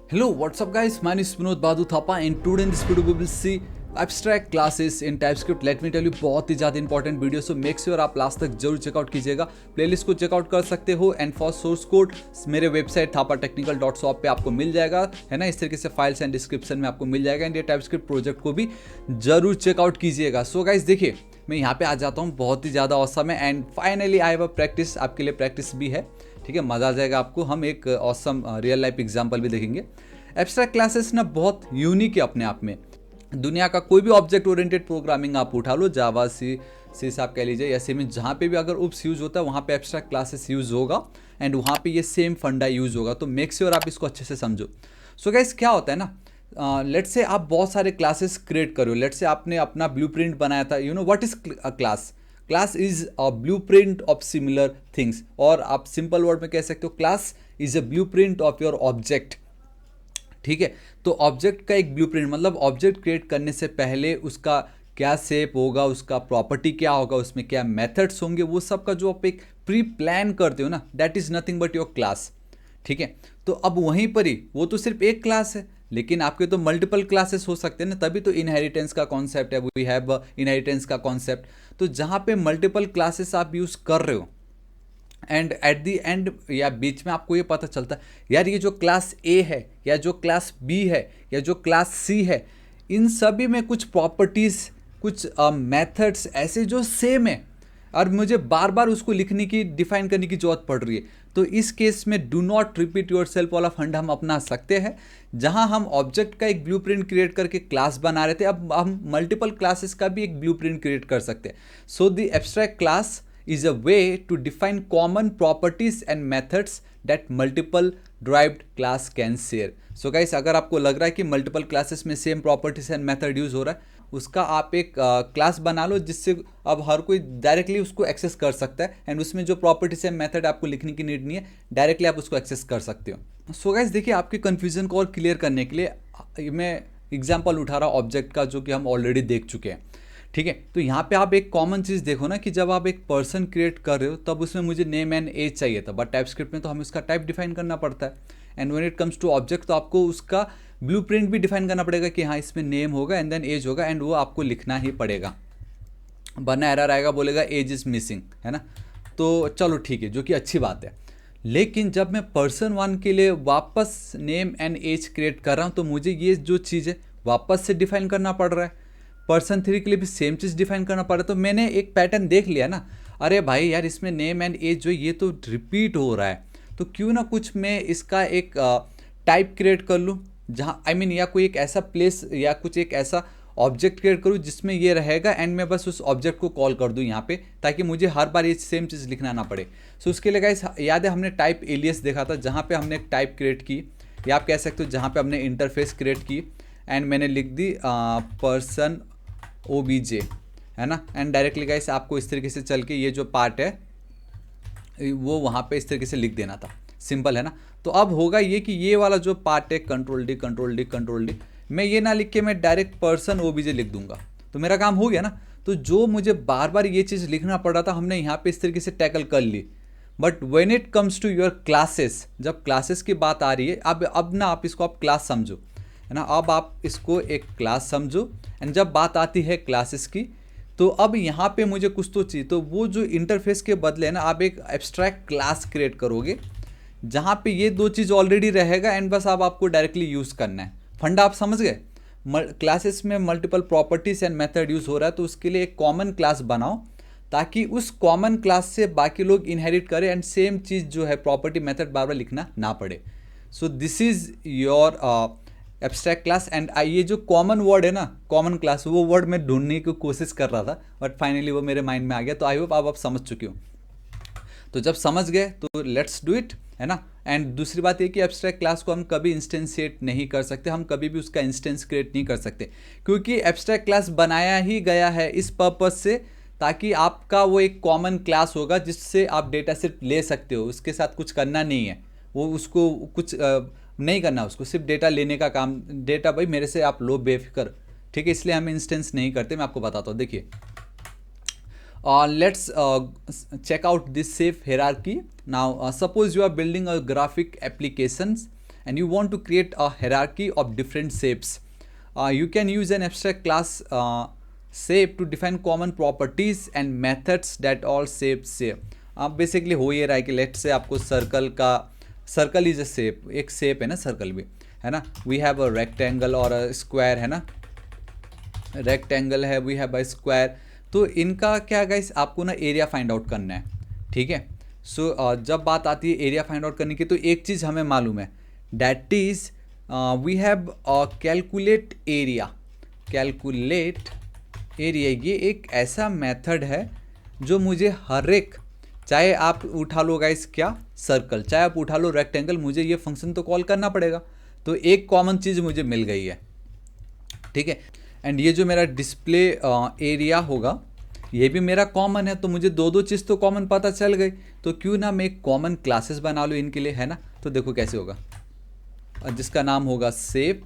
Hello, what's up guys? My name is Vinod Badhu Thapa and today in this video we will see abstract classes in TypeScript. Let me tell you बहुत ही ज़्यादा important video, so make sure आप last तक जरूर check out कीजिएगा। Playlist को checkout कर सकते हो एंड फॉर सोर्स कोड मेरे वेबसाइट thapatechnical.shop पे आपको मिल जाएगा, है ना। इस तरीके से फाइल्स एंड डिस्क्रिप्शन में आपको मिल जाएगा एंड ये TypeScript प्रोजेक्ट को भी जरूर चेकआउट कीजिएगा। सो गाइस देखिए, मैं यहाँ पे आ जाता हूँ, बहुत ही ज़्यादा ऑसम है and finally I have a practice, आपके लिए प्रैक्टिस भी है, ठीक है, मज़ा आ जाएगा आपको। हम एक ऑसम रियल लाइफ एग्जाम्पल भी देखेंगे। एब्स्ट्रैक्ट क्लासेस ना बहुत यूनिक है अपने आप में। दुनिया का कोई भी ऑब्जेक्ट ओरिएंटेड प्रोग्रामिंग आप उठा लो, जावा सी आप कह लीजिए या सेम, जहाँ पे भी अगर उप्स यूज़ होता है वहाँ पे एब्स्ट्रैक्ट क्लासेस यूज़ होगा एंड वहाँ पे ये सेम फंडा यूज़ होगा। तो मेक श्योर आप इसको अच्छे से समझो। सो गाइस क्या होता है ना, लेट्स से आप बहुत सारे क्लासेस क्रिएट करो। लेट्स से आपने अपना ब्लूप्रिंट बनाया था। You know what is a class? Class is a blueprint of similar things, और आप सिंपल वर्ड में कह सकते हो class is a blueprint of your object, ठीक है। तो ऑब्जेक्ट का एक ब्लूप्रिंट मतलब ऑब्जेक्ट क्रिएट करने से पहले उसका क्या शेप होगा, उसका प्रॉपर्टी क्या होगा, उसमें क्या मेथड्स होंगे, वो सब का जो आप एक प्री प्लान करते हो ना, that is nothing but your class, ठीक है। तो अब वहीं पर ही वो तो सिर्फ एक क्लास है, लेकिन आपके तो मल्टीपल क्लासेस हो सकते हैं ना, तभी तो इनहेरिटेंस का कॉन्सेप्ट है, वी हैव इनहेरिटेंस का कॉन्सेप्ट। तो जहाँ पे मल्टीपल क्लासेस आप यूज़ कर रहे हो एंड एट दी एंड या बीच में आपको ये पता चलता है यार ये जो क्लास ए है या जो क्लास बी है या जो क्लास सी है, इन सभी में कुछ प्रॉपर्टीज़, कुछ मेथड्स ऐसे जो सेम है और मुझे बार बार उसको लिखने की, डिफाइन करने की जरूरत पड़ रही है। तो इस केस में do not repeat your self वाला फंड हम अपना सकते हैं। जहां हम ऑब्जेक्ट का एक ब्लूप्रिंट क्रिएट करके क्लास बना रहे थे, अब हम मल्टीपल क्लासेस का भी एक ब्लूप्रिंट क्रिएट कर सकते हैं। So the abstract class is a way to define common properties and methods that multiple derived class can share. So guys, अगर आपको लग रहा है कि मल्टीपल क्लासेस में same properties and method use हो रहा है, उसका आप एक क्लास बना लो जिससे अब हर कोई डायरेक्टली उसको एक्सेस कर सकता है एंड उसमें जो प्रॉपर्टीज एंड मेथड आपको लिखने की नीड नहीं है, डायरेक्टली आप उसको एक्सेस कर सकते हो। सो गाइस देखिए, आपके कन्फ्यूजन को और क्लियर करने के लिए मैं एग्जाम्पल उठा रहा हूँ ऑब्जेक्ट का, जो कि हम ऑलरेडी देख चुके हैं, ठीक है। तो यहाँ पे आप एक कॉमन चीज़ देखो ना कि जब आप एक पर्सन क्रिएट कर रहे हो तब उसमें मुझे नेम एंड एज चाहिए था, बट टाइपस्क्रिप्ट में तो हमें उसका टाइप डिफाइन करना पड़ता है। And when it comes to object तो आपको उसका ब्लूप्रिंट भी डिफाइन करना पड़ेगा कि हाँ इसमें नेम होगा एंड देन एज होगा, एंड वो आपको लिखना ही पड़ेगा, वरना एरर आएगा, बोलेगा एज इज़ मिसिंग, है ना। तो चलो ठीक है, जो कि अच्छी बात है। लेकिन जब मैं पर्सन 1 के लिए वापस नेम एंड एज क्रिएट कर रहा हूँ तो मुझे ये जो चीज़ है वापस से डिफाइन करना पड़ रहा है। पर्सन 3 के लिए भी सेम चीज़ डिफाइन करना पड़ रहा है। तो मैंने एक पैटर्न देख लिया ना, अरे भाई यार इसमें नेम एंड एज जो ये तो रिपीट हो रहा है, तो क्यों ना कुछ मैं इसका एक टाइप क्रिएट कर लूँ, जहाँ आई मीन या कोई एक ऐसा प्लेस या कुछ एक ऐसा ऑब्जेक्ट क्रिएट करूँ जिसमें ये रहेगा एंड मैं बस उस ऑब्जेक्ट को कॉल कर दूँ यहाँ पे, ताकि मुझे हर बार ये सेम चीज़ लिखना ना पड़े। सो उसके लिए गाइस याद है हमने टाइप एलियस देखा था, जहाँ पे हमने एक टाइप क्रिएट की, या आप कह सकते हो जहाँ पे हमने इंटरफेस क्रिएट की एंड मैंने लिख दी पर्सन OBJ, है ना। एंड डायरेक्टली गाइस आपको इस तरीके से चल के ये जो पार्ट है वो वहाँ पे इस तरीके से लिख देना था, सिंपल है ना। तो अब होगा ये कि ये वाला जो पार्ट है control D control D control D, मैं ये ना लिख के मैं डायरेक्ट पर्सन OBJ लिख दूंगा, तो मेरा काम हो गया ना। तो जो मुझे बार बार ये चीज़ लिखना पड़ रहा था हमने यहाँ पे इस तरीके से टैकल कर ली। But when it comes to your classes, जब क्लासेस की बात आ रही है, अब ना आप इसको आप क्लास समझो, है ना। अब आप इसको एक क्लास समझो एंड जब बात आती है क्लासेस की, तो अब यहाँ पे मुझे कुछ तो चाहिए। तो वो जो इंटरफेस के बदले ना आप एक एब्स्ट्रैक्ट क्लास क्रिएट करोगे जहाँ पे ये दो चीज़ ऑलरेडी रहेगा एंड बस अब आपको डायरेक्टली यूज़ करना है। फंडा आप समझ गए? क्लासेस में multiple properties and method use हो रहा है, तो उसके लिए एक कॉमन क्लास बनाओ ताकि उस कॉमन क्लास से बाकी लोग इनहेरिट करें एंड सेम चीज़ जो है प्रॉपर्टी मेथड बार बार लिखना ना पड़े। So this is your abstract class. And ये जो कॉमन वर्ड है ना, कॉमन क्लास, वो वर्ड मैं ढूंढने की कोशिश कर रहा था बट फाइनली वो मेरे माइंड में आ गया। तो आई होप आप समझ चुके हो। तो जब समझ गए तो लेट्स डू इट, है ना। एंड दूसरी बात ये कि एब्स्ट्रैक्ट क्लास को हम कभी इंस्टेंशिएट नहीं कर सकते, हम कभी भी उसका इंस्टेंस क्रिएट नहीं कर सकते, क्योंकि एब्स्ट्रैक्ट क्लास बनाया ही गया है इस पर्पज से ताकि आपका वो एक कॉमन क्लास होगा जिससे आप डेटा सिर्फ ले सकते हो, उसके साथ कुछ करना नहीं है, वो उसको कुछ नहीं करना, उसको सिर्फ डेटा लेने का काम। डेटा भाई मेरे से आप लो बेफिक्र, ठीक है, इसलिए हम इंस्टेंस नहीं करते। मैं आपको बताता हूँ, देखिए let's check out this safe hierarchy now. Suppose you are building a graphic applications and you want to create a hierarchy of different shapes. You can use an abstract class shape to define common properties and methods that all shapes share. Basically हो ये रहा है कि late से आपको circle is a shape, एक shape है ना सर्कल भी, है ना. वी हैव अ रेक्टेंगल और अ स्क्वायर, है ना, रेक्टेंगल है, वी हैव अ स्क्वायर. तो इनका क्या गाइस, आपको ना एरिया फाइंड आउट करना है, ठीक है. सो जब बात आती है एरिया फाइंड आउट करने की, तो एक चीज़ हमें मालूम है, that is we have calculate area. Calculate area ये एक ऐसा मेथड है जो मुझे हर एक, चाहे आप उठा लो गाइस क्या सर्कल, चाहे आप उठा लो रेक्टेंगल, मुझे ये फंक्शन तो कॉल करना पड़ेगा. तो एक कॉमन चीज़ मुझे मिल गई है, ठीक है. एंड ये जो मेरा डिस्प्ले एरिया होगा ये भी मेरा कॉमन है, तो मुझे दो चीज़ तो कॉमन पता चल गई. तो क्यों ना मैं एक कॉमन क्लासेस बना लूँ इनके लिए, है ना. तो देखो कैसे होगा, जिसका नाम होगा शेप,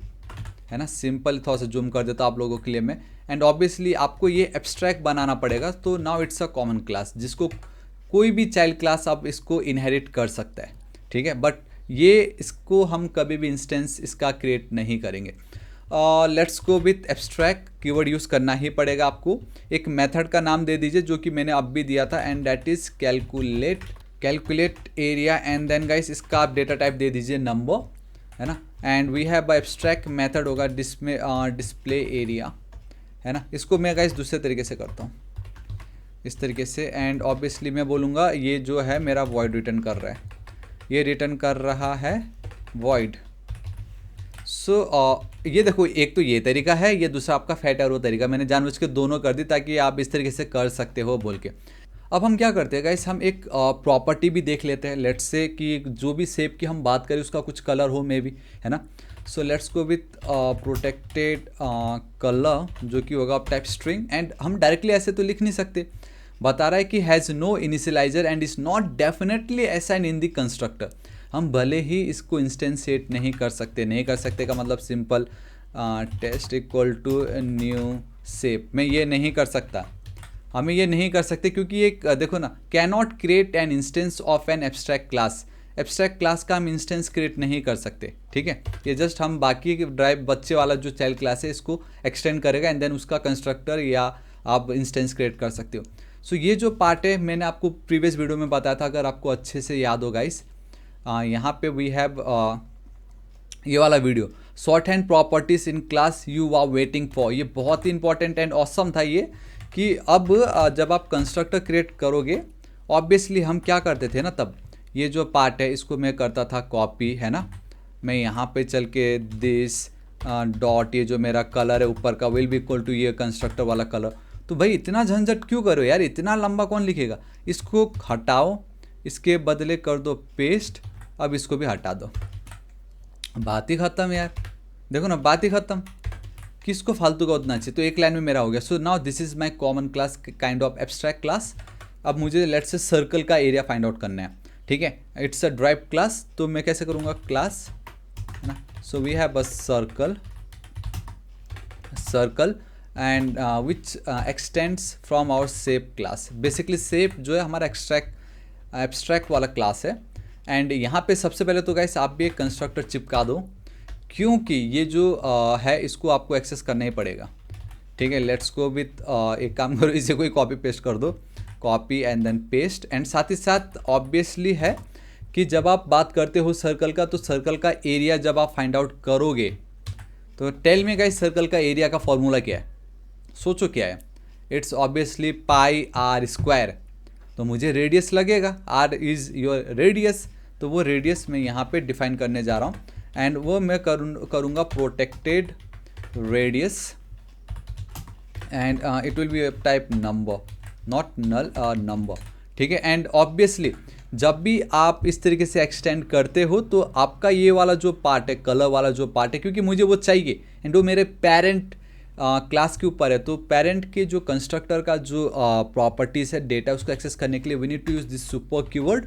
है ना. सिंपल थोड़ा सा जूम कर देता आप लोगों के लिए मैं. एंड ऑब्वियसली आपको ये एब्स्ट्रैक्ट बनाना पड़ेगा. तो now it's a common class, जिसको कोई भी चाइल्ड क्लास आप इसको इनहेरिट कर सकता है, ठीक है. बट ये इसको हम कभी भी इंस्टेंस इसका क्रिएट नहीं करेंगे. Let's go with abstract. Keyword use करना ही पड़ेगा आपको. एक मेथड का नाम दे दीजिए जो कि मैंने अब भी दिया था, and that is calculate area. And then guys इसका आप डेटा टाइप दे दीजिए नंबर, है ना. And we have abstract method होगा डिस्प्ले एरिया, है ना. इसको मैं गाइस दूसरे तरीके से करता हूँ, इस तरीके से. एंड ऑब्वियसली मैं बोलूँगा ये जो है मेरा वॉइड रिटर्न कर रहा है, ये रिटर्न कर रहा है वॉइड. सो ये देखो, एक तो ये तरीका है, ये दूसरा आपका फैट एरो तरीका. मैंने जानबूझ के दोनों कर दी ताकि आप इस तरीके से कर सकते हो बोल के. अब हम क्या करते हैं गाइस, हम एक प्रॉपर्टी भी देख लेते हैं. लेट्स से कि जो भी शेप की हम बात करें उसका कुछ कलर हो मे भी, है ना. So let's go with protected colour, जो कि होगा टाइप स्ट्रिंग. एंड हम डायरेक्टली ऐसे तो लिख नहीं सकते, बता रहा है कि has no initialiser and is not definitely assign in the constructor. हम भले ही इसको इंस्टेंशिएट नहीं कर सकते का मतलब simple test equal to new shape में ये नहीं कर सकता. हमें ये नहीं कर सकते क्योंकि एक देखो ना, can not create an instance of an abstract class. Abstract class का हम इंस्टेंस क्रिएट नहीं कर सकते, ठीक है. ये जस्ट हम बाकी ड्राइव बच्चे वाला जो चाइल्ड क्लास है इसको एक्सटेंड करेगा, एंड देन उसका कंस्ट्रक्टर या आप इंस्टेंस क्रिएट कर सकते हो. सो ये जो पार्ट है मैंने आपको प्रीवियस वीडियो में बताया था, अगर आपको अच्छे से याद हो गाइस. यहाँ पे वी हैव ये वाला video, shorthand properties in class you are waiting for. ये बहुत ही इंपॉर्टेंट एंड ऑसम था ये, कि अब जब आप कंस्ट्रक्टर क्रिएट करोगे, ऑब्वियसली हम क्या करते थे ना, तब ये जो पार्ट है इसको मैं करता था कॉपी, है ना. मैं यहाँ पे चल के दिस डॉट, ये जो मेरा कलर है ऊपर का विल बी इक्वल टू ये कंस्ट्रक्टर वाला कलर. तो भाई इतना झंझट क्यों करो यार, इतना लंबा कौन लिखेगा. इसको हटाओ, इसके बदले कर दो पेस्ट. अब इसको भी हटा दो, बात ही ख़त्म यार. देखो ना, बात ही ख़त्म. किसको फालतू का उतना चाहिए. तो एक लाइन में मेरा हो गया. So now this is my common class, kind of abstract class. अब मुझे लेट्स से सर्कल का एरिया फाइंड आउट करना है, ठीक है. It's a drive class. तो मैं कैसे करूँगा, क्लास, है ना. So we have a circle and which extends from our shape class. Basically shape जो है हमारा एब्स्ट्रैक्ट वाला क्लास है. एंड यहाँ पे सबसे पहले तो गाइस आप भी एक कंस्ट्रक्टर चिपका दो, क्योंकि ये जो है इसको आपको एक्सेस करना ही पड़ेगा, ठीक है. लेट्स गो विथ एक काम करो, इसे कोई कॉपी पेस्ट कर दो, कॉपी एंड देन पेस्ट. एंड साथ ही साथ ऑब्वियसली है कि जब आप बात करते हो सर्कल का, तो सर्कल का एरिया जब आप फाइंड आउट करोगे, तो टेल मी गाइस सर्कल का एरिया का फॉर्मूला क्या है, सोचो क्या है. It's obviously pi r square. तो मुझे रेडियस लगेगा, आर इज़ योर रेडियस. तो वो रेडियस मैं यहाँ पे डिफाइन करने जा रहा हूँ, एंड वो मैं करूँगा protected radius. And it will be type number, not null, number, ठीक है. एंड ऑब्वियसली जब भी आप इस तरीके से एक्सटेंड करते हो, तो आपका ये वाला जो पार्ट है, कलर वाला जो पार्ट है, क्योंकि मुझे वो चाहिए एंड वो मेरे पेरेंट क्लास के ऊपर है. तो पेरेंट के जो कंस्ट्रक्टर का जो प्रॉपर्टीज़ है, डेटा, उसको एक्सेस करने के लिए we need to use this super keyword.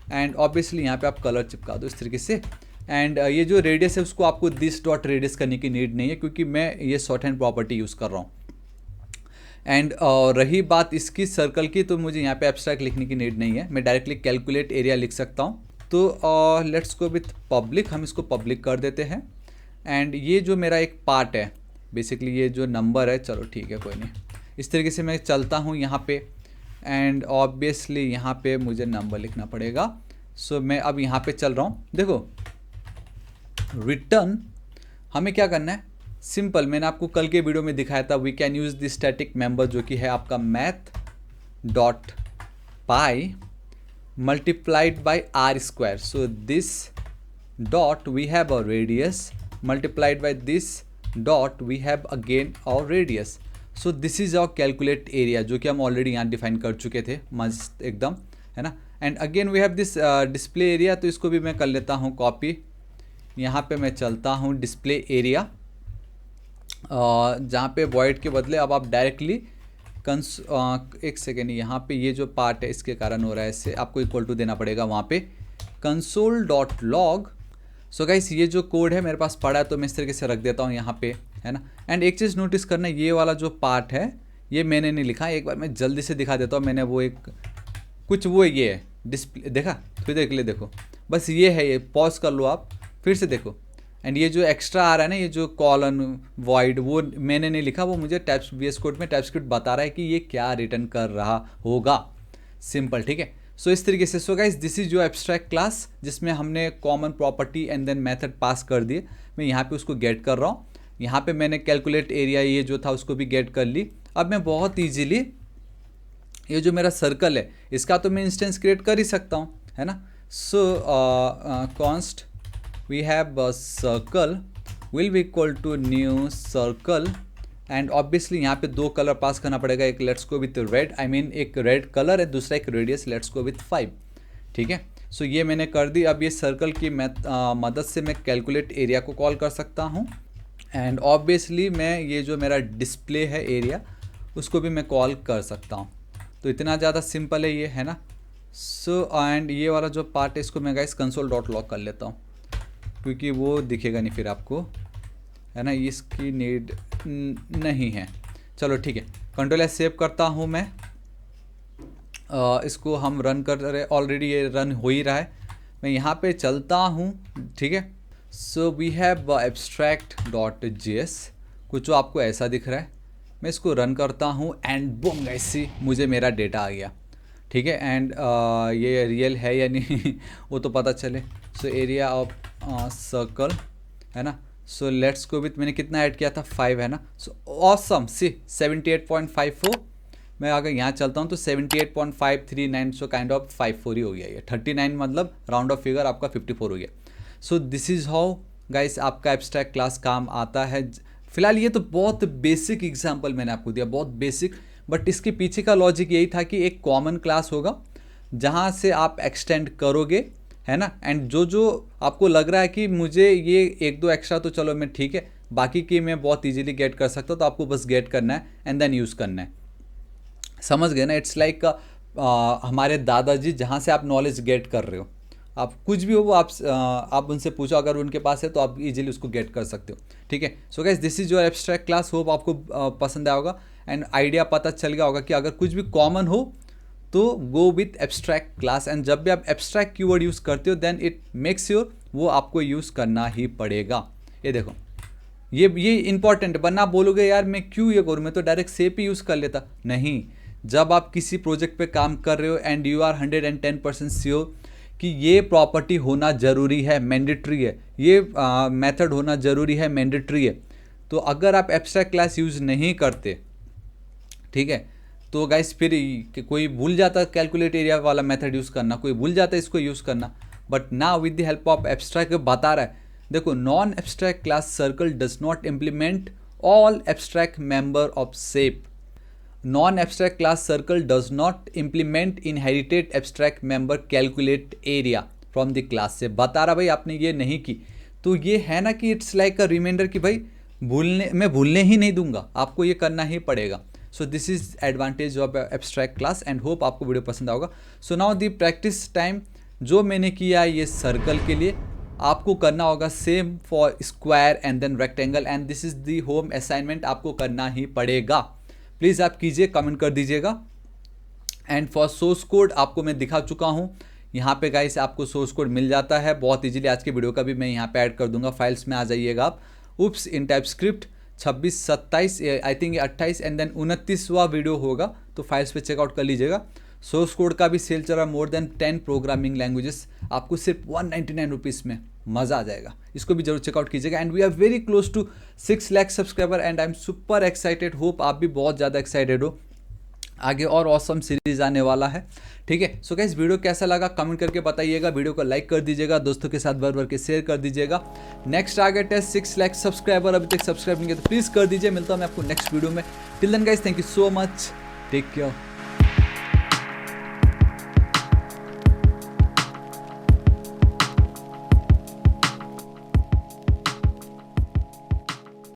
And obviously यहाँ पे आप कलर चिपका दो इस तरीके से. एंड ये जो रेडियस है उसको आपको दिस डॉट रेडियस करने की नीड नहीं है, क्योंकि मैं ये शॉर्ट हैंड प्रॉपर्टी यूज़ कर रहा हूँ. एंड रही बात इसकी सर्कल की, तो मुझे यहाँ पे एब्स्ट्रैक्ट लिखने की नीड नहीं है, मैं डायरेक्टली कैलकुलेट एरिया लिख सकता हूँ. तो लेट्स गो विथ पब्लिक, हम इसको पब्लिक कर देते हैं। एंड ये जो मेरा एक पार्ट है बेसिकली, ये जो नंबर है, चलो ठीक है कोई नहीं, इस तरीके से मैं चलता हूँ यहाँ पे। एंड ऑब्वियसली यहाँ पे मुझे नंबर लिखना पड़ेगा। सो मैं अब यहाँ पे चल रहा हूँ। देखो रिटर्न हमें क्या करना है, सिंपल, मैंने आपको कल के वीडियो में दिखाया था, we can use the static member जो कि है आपका math dot pi multiplied by r square. So this dot we have a radius multiplied by this dot we have again our radius. So this is our calculate area जो कि हम already यहाँ define कर चुके थे मस्त एकदम, है ना। And again we have this display area, तो इसको भी मैं कर लेता हूँ कॉपी। यहाँ पे मैं चलता हूँ डिस्प्ले एरिया, जहाँ पे void के बदले अब आप डायरेक्टली एक सेकेंड, यहाँ पे ये जो पार्ट है इसके कारण हो रहा है, इससे आपको इक्वल टू देना पड़ेगा वहाँ पे console dot log. So guys ये जो कोड है मेरे पास पड़ा है, तो मैं इस तरीके से रख देता हूँ यहाँ पे, है ना। एंड एक चीज़ नोटिस करना, ये वाला जो पार्ट है ये मैंने नहीं लिखा, एक बार मैं जल्दी से दिखा देता हूँ। मैंने वो एक कुछ वो ये है डिस्प्ले, देखा फिर देख ले, देखो बस ये है, ये पॉज कर लो आप, फिर से देखो। एंड ये जो एक्स्ट्रा आ रहा है ना, ये जो कॉलन वॉइड, वो मैंने नहीं लिखा, वो मुझे टाइप्स VS कोड में टाइपस्क्रिप्ट बता रहा है कि ये क्या रिटर्न कर रहा होगा। सिंपल, ठीक है। सो इस तरीके से, सो गाइस दिस इज जो एब्स्ट्रैक्ट क्लास जिसमें हमने common property and then method pass कर दिए। मैं यहाँ पे उसको गेट कर रहा हूँ। यहाँ पे मैंने कैलकुलेट एरिया ये जो था उसको भी गेट कर ली। अब मैं बहुत ईजीली ये जो मेरा सर्कल है इसका तो मैं इंस्टेंस क्रिएट कर ही सकता हूँ, है ना। सो const we have a circle will be equal to new circle and obviously यहाँ पे दो कलर पास करना पड़ेगा, एक let's go with red, I mean एक रेड कलर है, दूसरा एक रेडियस, लेट्स गो विथ 5, ठीक है। सो ये मैंने कर दी। अब ये सर्कल की मदद से मैं कैलकुलेट एरिया को कॉल कर सकता हूँ। एंड ऑब्वियसली मैं ये जो मेरा डिस्प्ले है एरिया उसको भी मैं कॉल कर सकता हूँ। तो इतना ज़्यादा सिंपल है ये, है ना। सो एंड ये वाला जो पार्ट है इसको मैं गाइस कंसोल डॉट लॉग कर लेता हूँ, क्योंकि वो दिखेगा नहीं फिर आपको, है ना, इसकी नीड नहीं है। चलो ठीक है, कंट्रोल एस सेव करता हूँ मैं। इसको हम रन कर रहे, ऑलरेडी ये रन हो ही रहा है। मैं यहाँ पे चलता हूँ, ठीक है। So we have abstract dot JS, कुछ आपको ऐसा दिख रहा है। मैं इसको रन करता हूँ एंड बूम गाइस मुझे मेरा डेटा आ गया, ठीक है। एंड ये रियल है या नहीं वो तो पता चले। सो एरिया ऑफ सर्कल, है ना। सो लेट्स गो विथ, मैंने कितना ऐड किया था 5, है ना। सो ऑसम, सी 78.54। मैं अगर यहाँ चलता हूँ तो 78.539, सो काइंड ऑफ 54 ही हो गया ये, 39 मतलब राउंड ऑफ फिगर आपका 54 हो गया। So this is how guys आपका एब्स्ट्रैक्ट क्लास काम आता है। फिलहाल ये तो बहुत बेसिक एग्जाम्पल मैंने आपको दिया, बहुत बेसिक, बट इसके पीछे का लॉजिक यही था कि एक कॉमन क्लास होगा जहाँ से आप एक्सटेंड करोगे, है ना। एंड जो जो आपको लग रहा है कि मुझे ये एक दो एक्स्ट्रा तो चलो मैं ठीक है, बाकी की मैं बहुत इजीली गेट कर सकता हूँ, तो आपको बस गेट करना है एंड देन यूज़ करना है। समझ गए ना। इट्स लाइक हमारे दादाजी जहाँ से आप नॉलेज गेट कर रहे हो, आप कुछ भी हो वो आप उनसे पूछो, अगर उनके पास है तो आप इजीली उसको गेट कर सकते हो, ठीक है। सो guys this is your abstract class, hope आपको पसंद आया होगा एंड आइडिया पता चल गया होगा कि अगर कुछ भी कॉमन हो तो go with abstract class. And जब भी आप एब्स्ट्रैक्ट कीवर्ड यूज़ करते हो देन इट मेक्स श्योर वो आपको यूज़ करना ही पड़ेगा। ये देखो ये इंपॉर्टेंट, वरना आप बोलोगे यार मैं क्यों ये करूँ, मैं तो डायरेक्ट सेप ही यूज़ कर लेता। नहीं, जब आप किसी प्रोजेक्ट पे काम कर रहे हो एंड यू आर 110% श्योर कि ये प्रॉपर्टी होना ज़रूरी है, मैंडेटरी है, ये मेथड होना ज़रूरी है, मैंडेटरी है, तो अगर आप एब्स्ट्रैक्ट क्लास यूज़ नहीं करते, ठीक है, तो गाइस फिर कोई भूल जाता कैलकुलेट एरिया वाला मेथड यूज़ करना, कोई भूल जाता इसको यूज़ करना। But now with the help of abstract बता रहा है, देखो non abstract class circle does not implement all abstract member of shape. Non abstract class circle does not implement inherited abstract member calculate area from the class से बता रहा भाई आपने ये नहीं की, तो ये है ना कि इट्स लाइक अ रिमाइंडर कि भाई मैं भूलने ही नहीं दूंगा, आपको ये करना ही पड़ेगा। So this is advantage of abstract class and hope आपको वीडियो पसंद आएगा। So now the practice time, जो मैंने किया ये सर्कल के लिए आपको करना होगा same for square and then rectangle, and this is the home assignment, आपको करना ही पड़ेगा। प्लीज़ आप कीजिए, कमेंट कर दीजिएगा। एंड फॉर सोर्स कोड आपको मैं दिखा चुका हूँ, यहाँ पे गाइस आपको सोर्स कोड मिल जाता है बहुत इजीली। आज के वीडियो का भी मैं यहाँ पे ऐड कर दूंगा, फाइल्स में आ जाइएगा आप। Oops in TypeScript 26, 27 I think 28 and then 29वां वीडियो होगा, तो फाइल्स पे चेकआउट कर लीजिएगा। सोर्स कोड का भी सेल चल रहा है, मोर देन 10 प्रोग्रामिंग लैंग्वेजेस, आपको सिर्फ 199 रुपीज़ में मज़ा आ जाएगा। इसको भी जरूर चेकआउट कीजिएगा। And we are very close to 6 lakh subscriber and I am super excited, hope आप भी बहुत ज़्यादा एक्साइटेड हो। आगे और ऑसम सीरीज आने वाला है, ठीक है। सो गाइस वीडियो कैसा लगा कमेंट करके बताइएगा, वीडियो को लाइक कर दीजिएगा, दोस्तों के साथ भर के शेयर कर दीजिएगा। नेक्स्ट टारगेट है 6 लाख सब्सक्राइबर, अभी तक सब्सक्राइब नहीं किया तो प्लीज़ कर दीजिए। मिलता हूँ मैं आपको नेक्स्ट वीडियो में। Till then guys thank you so much, take care.